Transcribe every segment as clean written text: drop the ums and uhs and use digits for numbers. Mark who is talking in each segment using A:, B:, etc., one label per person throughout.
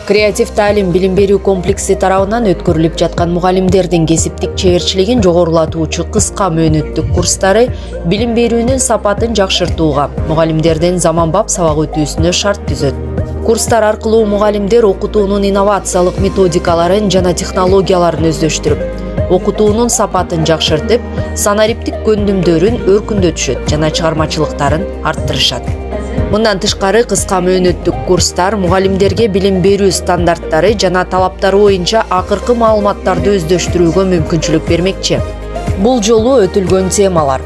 A: Креатив таалим билим берүү комплекси тарабынан өткөрүлүп жаткан мугалимдердин кесиптик чеберчилигин жогорулатуучу кыска мөөнөттүк курстары билим берүүнүн сапатын жакшыртууга, мугалимдердин заманбап сабак өтүүсүнө шарт түзөт. Курстар аркылуу мугалимдер окутуунун инновациялык методикаларын жана технологияларын өздөштүрүп, окутуунун сапатын жакшыртып, санариптик көндүмдөрүн өркүндөтүшөт жана чыгармачылыктарын арттырышат. Мындан тышкары кыска мөөнөттүк курстар мугалимдерге билим берүү стандарттары жана талаптары боюнча акыркы маалыматтарды өздөштүрүүгө мүмкүнчүлүк бермекчи. Бул жолу өтүлгөн темалар: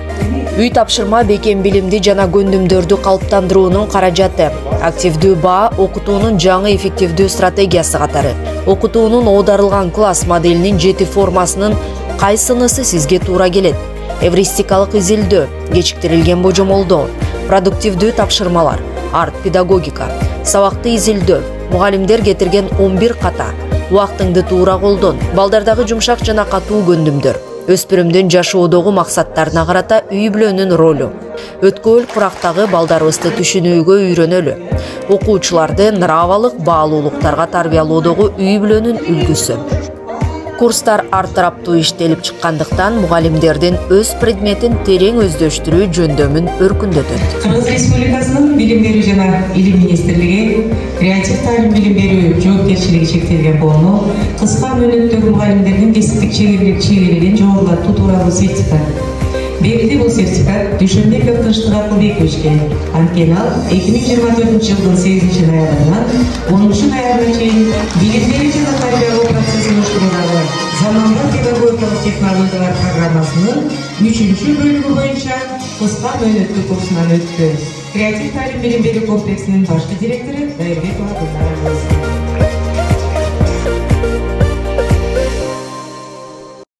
A: үй тапшырма бекем билимди жана көндүмдөрдү калыптандыруунун каражаты, активдүү баа окутуунун жаңы эффективдүү стратегиясы катары, окутуунун оодарылган класс моделинин 7 формасынын кайсынысы сизге туура келет, эвристикалык изилдөө, кечиктирилген божомолдоо, продуктивдүү тапшырмалар, арт-педагогика, сабакты изилдөө, мугалимдер кетирген 11 ката, убактыңды туура колдон, балдардагы жумшак жана катуу көндүмдөр, өспүрүмдүн жашоодогу максаттарына карата үй бүлөнүн ролу, өткөөл курактагы балдарыбызды түшүнүүгө үйрөнөлү, окуучуларды нравалык баалуулуктарга тарбиялоодогу үй бүлөнүн үлгүсү. Курстар ар тараптуу иштелип чыккандыктан мугалимдердин өз предметин терең өздөштүрүү жөндөмүн өркүндөтөт.
B: Кыргыз Республикасынын билим берүү жана илим министрлиги креатив таалим билим берүү жоопкерчилиги чектелген болну кыска мөөнөттөгү мугалимдердин кесиптик чеберлигин жогорулатуу тууралуу сертификат берди. Бул сертификат Дүйшөнбеков Тынчтык Акылбековичке, анткени ал 2024 жылдын 8 ноябрынан 10 ноябрына чейин билим берүү жана тарбиялоо процессин уюштуруудагы заманбап педагогикалык технологиялар программасынын 3-бөлүгү боюнча кыска мөөнөттүк курсунан өттү. Креатив таалим билим берүү комплексинин башкы директору Дайырбекова Гүлнара.